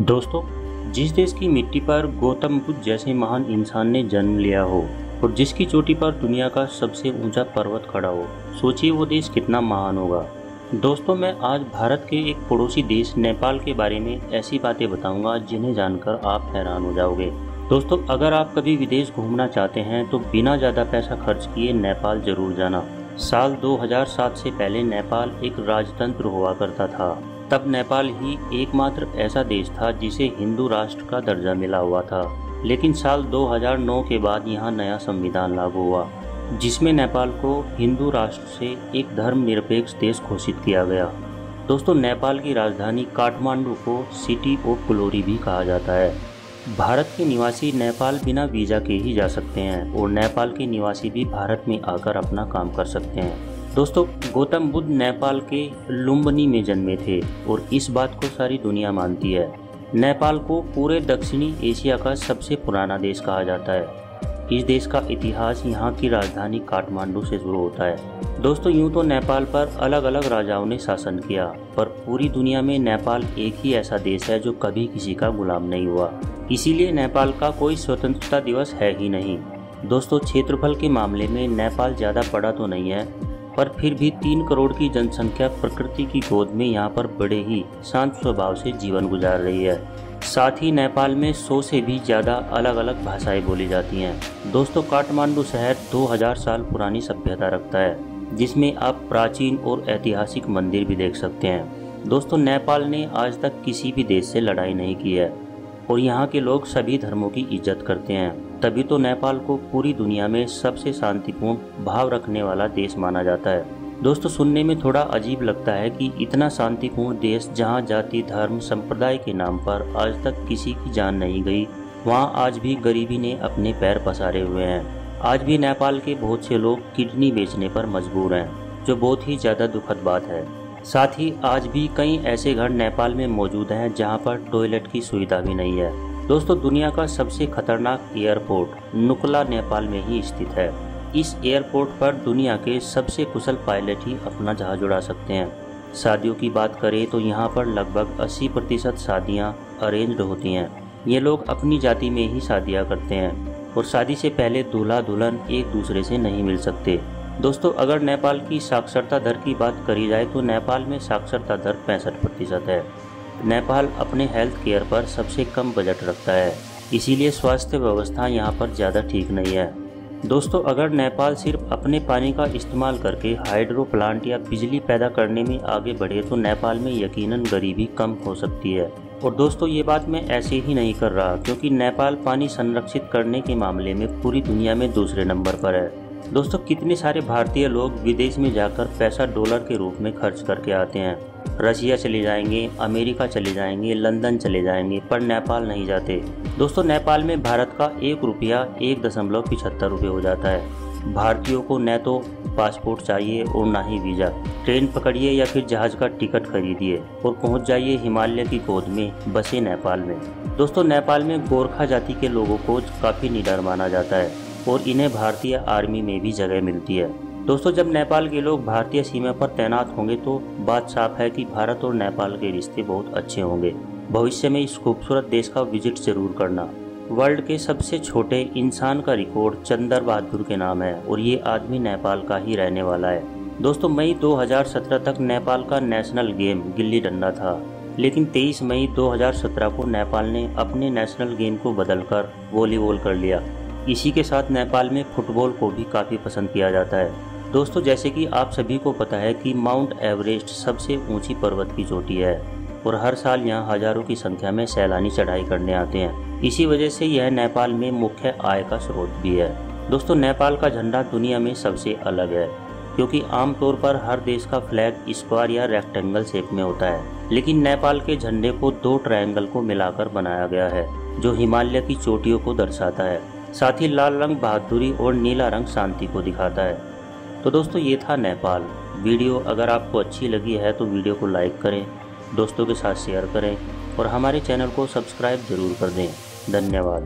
दोस्तों, जिस देश की मिट्टी पर गौतम बुद्ध जैसे महान इंसान ने जन्म लिया हो और जिसकी चोटी पर दुनिया का सबसे ऊंचा पर्वत खड़ा हो, सोचिए वो देश कितना महान होगा। दोस्तों, मैं आज भारत के एक पड़ोसी देश नेपाल के बारे में ऐसी बातें बताऊंगा जिन्हें जानकर आप हैरान हो जाओगे। दोस्तों, अगर आप कभी विदेश घूमना चाहते हैं तो बिना ज़्यादा पैसा खर्च किए नेपाल जरूर जाना। साल 2007 से पहले नेपाल एक राजतंत्र हुआ करता था। तब नेपाल ही एकमात्र ऐसा देश था जिसे हिंदू राष्ट्र का दर्जा मिला हुआ था। लेकिन साल 2009 के बाद यहाँ नया संविधान लागू हुआ, जिसमें नेपाल को हिंदू राष्ट्र से एक धर्मनिरपेक्ष देश घोषित किया गया। दोस्तों, नेपाल की राजधानी काठमांडू को सिटी ऑफ ग्लोरी भी कहा जाता है। भारत के निवासी नेपाल बिना वीज़ा के ही जा सकते हैं और नेपाल के निवासी भी भारत में आकर अपना काम कर सकते हैं। दोस्तों, गौतम बुद्ध नेपाल के लुम्बिनी में जन्मे थे और इस बात को सारी दुनिया मानती है। नेपाल को पूरे दक्षिणी एशिया का सबसे पुराना देश कहा जाता है। इस देश का इतिहास यहाँ की राजधानी काठमांडू से शुरू होता है। दोस्तों, यूँ तो नेपाल पर अलग अलग राजाओं ने शासन किया, पर पूरी दुनिया में नेपाल एक ही ऐसा देश है जो कभी किसी का गुलाम नहीं हुआ। इसीलिए नेपाल का कोई स्वतंत्रता दिवस है ही नहीं। दोस्तों, क्षेत्रफल के मामले में नेपाल ज़्यादा बड़ा तो नहीं है, पर फिर भी 3 करोड़ की जनसंख्या प्रकृति की गोद में यहाँ पर बड़े ही शांत स्वभाव से जीवन गुजार रही है। साथ ही नेपाल में 100 से भी ज़्यादा अलग अलग भाषाएं बोली जाती हैं। दोस्तों, काठमांडू शहर 2000 साल पुरानी सभ्यता रखता है, जिसमें आप प्राचीन और ऐतिहासिक मंदिर भी देख सकते हैं। दोस्तों, नेपाल ने आज तक किसी भी देश से लड़ाई नहीं की है और यहाँ के लोग सभी धर्मों की इज्जत करते हैं। तभी तो नेपाल को पूरी दुनिया में सबसे शांतिपूर्ण भाव रखने वाला देश माना जाता है। दोस्तों, सुनने में थोड़ा अजीब लगता है कि इतना शांतिपूर्ण देश जहाँ जाति धर्म संप्रदाय के नाम पर आज तक किसी की जान नहीं गई, वहाँ आज भी गरीबी ने अपने पैर पसारे हुए हैं। आज भी नेपाल के बहुत से लोग किडनी बेचने पर मजबूर हैं, जो बहुत ही ज़्यादा दुखद बात है। साथ ही आज भी कई ऐसे घर नेपाल में मौजूद हैं जहाँ पर टॉयलेट की सुविधा भी नहीं है। दोस्तों, दुनिया का सबसे खतरनाक एयरपोर्ट नुकुला नेपाल में ही स्थित है। इस एयरपोर्ट पर दुनिया के सबसे कुशल पायलट ही अपना जहाज उड़ा सकते हैं। शादियों की बात करें तो यहाँ पर लगभग 80% शादियाँ अरेंज्ड होती हैं। ये लोग अपनी जाति में ही शादियाँ करते हैं और शादी से पहले दूल्हा दुल्हन एक दूसरे से नहीं मिल सकते। दोस्तों, अगर नेपाल की साक्षरता दर की बात करी जाए तो नेपाल में साक्षरता दर 65% है। नेपाल अपने हेल्थ केयर पर सबसे कम बजट रखता है, इसीलिए स्वास्थ्य व्यवस्था यहाँ पर ज़्यादा ठीक नहीं है। दोस्तों, अगर नेपाल सिर्फ अपने पानी का इस्तेमाल करके हाइड्रो प्लांट या बिजली पैदा करने में आगे बढ़े तो नेपाल में यकीनन गरीबी कम हो सकती है। और दोस्तों, ये बात मैं ऐसे ही नहीं कर रहा, क्योंकि नेपाल पानी संरक्षित करने के मामले में पूरी दुनिया में दूसरे नंबर पर है। दोस्तों, कितने सारे भारतीय लोग विदेश में जाकर पैसा डॉलर के रूप में खर्च करके आते हैं। रशिया चले जाएंगे, अमेरिका चले जाएंगे, लंदन चले जाएंगे, पर नेपाल नहीं जाते। दोस्तों, नेपाल में भारत का 1 रुपया 1.75 रुपये हो जाता है। भारतीयों को न तो पासपोर्ट चाहिए और ना ही वीज़ा। ट्रेन पकड़िए या फिर जहाज़ का टिकट खरीदिए और पहुंच जाइए हिमालय की गोद में बसे नेपाल में। दोस्तों, नेपाल में गोरखा जाति के लोगों को काफ़ी निडर माना जाता है और इन्हें भारतीय आर्मी में भी जगह मिलती है। दोस्तों, जब नेपाल के लोग भारतीय सीमा पर तैनात होंगे तो बात साफ है कि भारत और नेपाल के रिश्ते बहुत अच्छे होंगे। भविष्य में इस खूबसूरत देश का विजिट जरूर करना। वर्ल्ड के सबसे छोटे इंसान का रिकॉर्ड चंदर बहादुर के नाम है और ये आदमी नेपाल का ही रहने वाला है। दोस्तों, मई 2017 तक नेपाल का नेशनल गेम गिल्ली डंडा था, लेकिन 23 मई 2017 को नेपाल ने अपने नेशनल गेम को बदलकर वॉलीबॉल कर लिया। इसी के साथ नेपाल में फुटबॉल को भी काफ़ी पसंद किया जाता है। दोस्तों, जैसे कि आप सभी को पता है कि माउंट एवरेस्ट सबसे ऊंची पर्वत की चोटी है और हर साल यहाँ हजारों की संख्या में सैलानी चढ़ाई करने आते हैं। इसी वजह से यह नेपाल में मुख्य आय का स्रोत भी है। दोस्तों, नेपाल का झंडा दुनिया में सबसे अलग है, क्योंकि आमतौर पर हर देश का फ्लैग स्क्वायर या रेक्टेंगल शेप में होता है, लेकिन नेपाल के झंडे को 2 ट्रायंगल को मिलाकर बनाया गया है, जो हिमालय की चोटियों को दर्शाता है। साथ ही लाल रंग बहादुरी और नीला रंग शांति को दिखाता है। तो दोस्तों, ये था नेपाल। वीडियो अगर आपको अच्छी लगी है तो वीडियो को लाइक करें, दोस्तों के साथ शेयर करें और हमारे चैनल को सब्सक्राइब जरूर कर दें। धन्यवाद।